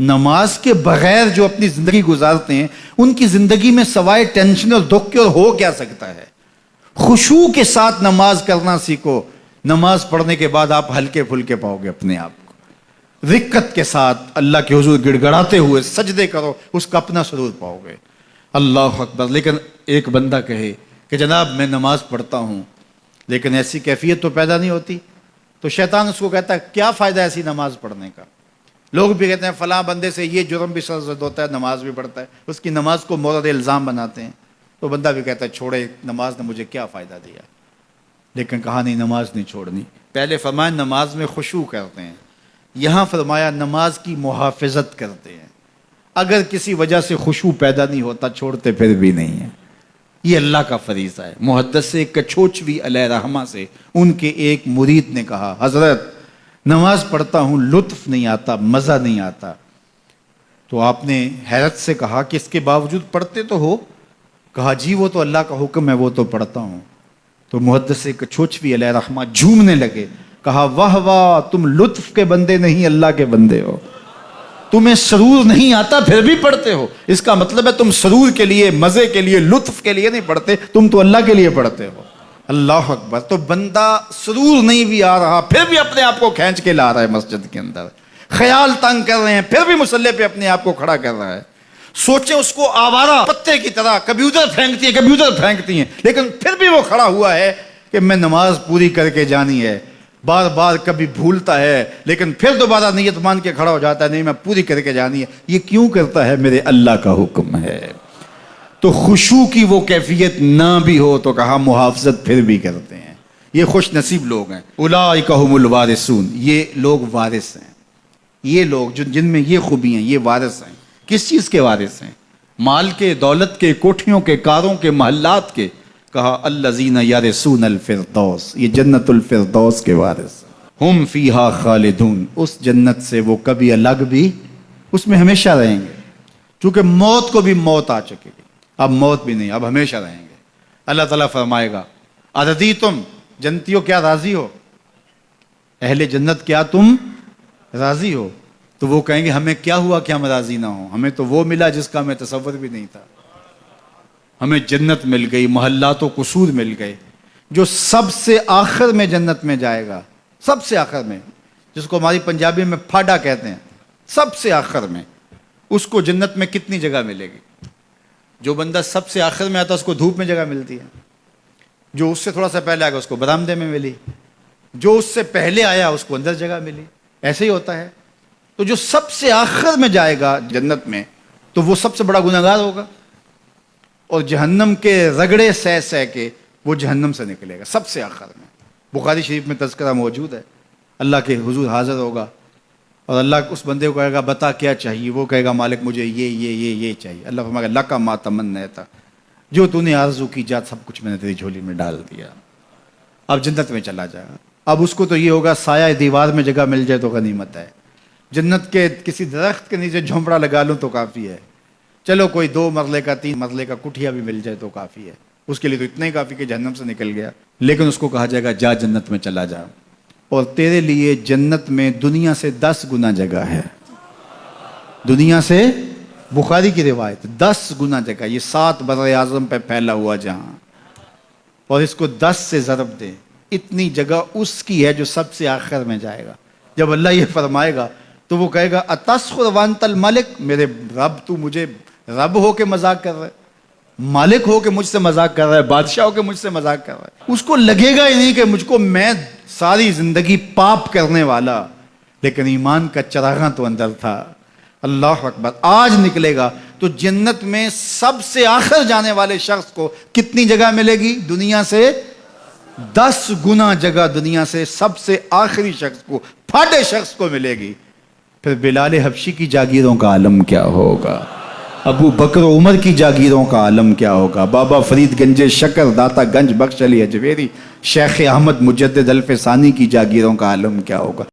نماز کے بغیر جو اپنی زندگی گزارتے ہیں ان کی زندگی میں سوائے ٹینشن اور دکھ کے اور ہو کیا سکتا ہے؟ خشوع کے ساتھ نماز کرنا سیکھو. نماز پڑھنے کے بعد آپ ہلکے پھلکے پاؤ گے اپنے آپ کو. رقت کے ساتھ اللہ کے حضور گڑ گڑاتے ہوئے سجدے کرو, اس کا اپنا سرور پاؤ گے. اللہ اکبر. لیکن ایک بندہ کہے کہ جناب میں نماز پڑھتا ہوں لیکن ایسی کیفیت تو پیدا نہیں ہوتی, تو شیطان اس کو کہتا ہے کیا فائدہ ایسی نماز پڑھنے کا؟ لوگ بھی کہتے ہیں فلاں بندے سے یہ جرم بھی سرزد ہوتا ہے, نماز بھی پڑھتا ہے, اس کی نماز کو مورد الزام بناتے ہیں. تو بندہ بھی کہتا ہے چھوڑے, نماز نے مجھے کیا فائدہ دیا. لیکن کہا نہیں, نماز نہیں چھوڑنی. پہلے فرمایا نماز میں خشوع کرتے ہیں, یہاں فرمایا نماز کی محافظت کرتے ہیں. اگر کسی وجہ سے خشوع پیدا نہیں ہوتا چھوڑتے پھر بھی نہیں ہے. یہ اللہ کا فریضہ ہے. محدث کچھوچوی علیہ رحمہ سے ان کے ایک مرید نے کہا حضرت نماز پڑھتا ہوں لطف نہیں آتا, مزہ نہیں آتا. تو آپ نے حیرت سے کہا کہ اس کے باوجود پڑھتے تو ہو؟ کہا جی وہ تو اللہ کا حکم ہے, وہ تو پڑھتا ہوں. تو محدث کچھوچوی علیہ رحمہ جھومنے لگے, کہا واہ واہ, تم لطف کے بندے نہیں اللہ کے بندے ہو. تمہیں سرور نہیں آتا پھر بھی پڑھتے ہو, اس کا مطلب ہے تم سرور کے لیے, مزے کے لیے, لطف کے لیے نہیں پڑھتے, تم تو اللہ کے لیے پڑھتے ہو. اللہ اکبر. تو بندہ سرور نہیں بھی آ رہا پھر بھی اپنے آپ کو کھینچ کے لا رہا ہے مسجد کے اندر. خیال تنگ کر رہے ہیں پھر بھی مصلی پہ اپنے آپ کو کھڑا کر رہا ہے. سوچیں اس کو آوارہ پتے کی طرح کبھی ادھر پھینکتی ہیں کبھی ادھر پھینکتی ہیں, لیکن پھر بھی وہ کھڑا ہوا ہے کہ میں نماز پوری کر کے جانی ہے. بار بار کبھی بھولتا ہے لیکن پھر دوبارہ نیت مان کے کھڑا ہو جاتا ہے, نہیں میں پوری کر کے جانی ہے. یہ کیوں کرتا ہے؟ میرے اللہ کا حکم ہے. تو خشوع کی وہ کیفیت نہ بھی ہو تو کہا محافظت پھر بھی کرتے ہیں. یہ خوش نصیب لوگ ہیں. اولئک هم الوارثون, یہ لوگ وارث ہیں. یہ لوگ جن میں یہ خوبی ہیں یہ وارث ہیں. کس چیز کے وارث ہیں؟ مال کے, دولت کے, کوٹھیوں کے, کاروں کے, محلات کے. کہا الذین یرثون الفردوس, یہ جنت الفردوس کے وارث. ہم فیہا خالدون, اس جنت سے وہ کبھی الگ بھی اس میں ہمیشہ رہیں گے. چونکہ موت کو بھی موت آ چکے گی, اب موت بھی نہیں, اب ہمیشہ رہیں گے. اللہ تعالیٰ فرمائے گا اَرَضِیتُم, جنتیوں کیا راضی ہو؟ اہل جنت کیا تم راضی ہو؟ تو وہ کہیں گے ہمیں کیا ہوا کہ ہم راضی نہ ہوں, ہمیں تو وہ ملا جس کا ہمیں تصور بھی نہیں تھا. ہمیں جنت مل گئی, محلات و قصور مل گئے. جو سب سے آخر میں جنت میں جائے گا, سب سے آخر میں, جس کو ہماری پنجابی میں پھاڑا کہتے ہیں, سب سے آخر میں, اس کو جنت میں کتنی جگہ ملے گی؟ جو بندہ سب سے آخر میں آتا ہے اس کو دھوپ میں جگہ ملتی ہے, جو اس سے تھوڑا سا پہلے آ گیا اس کو برآمدے میں ملی, جو اس سے پہلے آیا اس کو اندر جگہ ملی. ایسے ہی ہوتا ہے. تو جو سب سے آخر میں جائے گا جنت میں تو وہ سب سے بڑا گنہگار ہوگا, اور جہنم کے رگڑے سہ سہ کے وہ جہنم سے نکلے گا سب سے آخر میں. بخاری شریف میں تذکرہ موجود ہے. اللہ کے حضور حاضر ہوگا اور اللہ اس بندے کو کہے گا بتا کیا چاہیے؟ وہ کہے گا مالک مجھے یہ چاہیے. اللہ فرمائے گا لکا ما تمنیت, جو تو نے آرزو کی جا سب کچھ میں نے تیری جھولی میں ڈال دیا, اب جنت میں چلا جائے. اب اس کو تو یہ ہوگا سایہ دیوار میں جگہ مل جائے تو غنیمت ہے, جنت کے کسی درخت کے نیچے جھونپڑا لگا لوں تو کافی ہے, چلو کوئی 2 مرلے کا 3 مرلے کا کٹھیا بھی مل جائے تو کافی ہے. اس کے لیے تو اتنا ہی کافی کہ جہنم سے نکل گیا. لیکن اس کو کہا جائے گا جا جنت میں چلا جا, اور تیرے لیے جنت میں دنیا سے 10 گنا جگہ ہے. دنیا سے, بخاری کی روایت, 10 گنا جگہ. یہ 7 بر اعظم پہ پھیلا ہوا جہاں, اور اس کو 10 سے ضرب دے, اتنی جگہ اس کی ہے جو سب سے آخر میں جائے گا. جب اللہ یہ فرمائے گا تو وہ کہے گا اتسخر وانت الملک, میرے رب تو مجھے رب ہو کے مذاق کر رہا ہے, مالک ہو کے مجھ سے مذاق کر رہا ہے, بادشاہ ہو کے مجھ سے مذاق کر رہا ہے. اس کو لگے گا ہی نہیں کہ مجھ کو, میں ساری زندگی پاپ کرنے والا لیکن ایمان کا چراغاں تو اندر تھا. اللہ اکبر. آج نکلے گا تو جنت میں سب سے آخر جانے والے شخص کو کتنی جگہ ملے گی؟ دنیا سے 10 گنا جگہ دنیا سے سب سے آخری شخص کو, پھاٹے شخص کو ملے گی. پھر بلال حبشی کی جاگیروں کا عالم کیا ہوگا؟ ابو بکر عمر کی جاگیروں کا عالم کیا ہوگا؟ بابا فرید گنج شکر, داتا گنج بخش علی اجویری, شیخ احمد مجدد الف ثانی کی جاگیروں کا عالم کیا ہوگا؟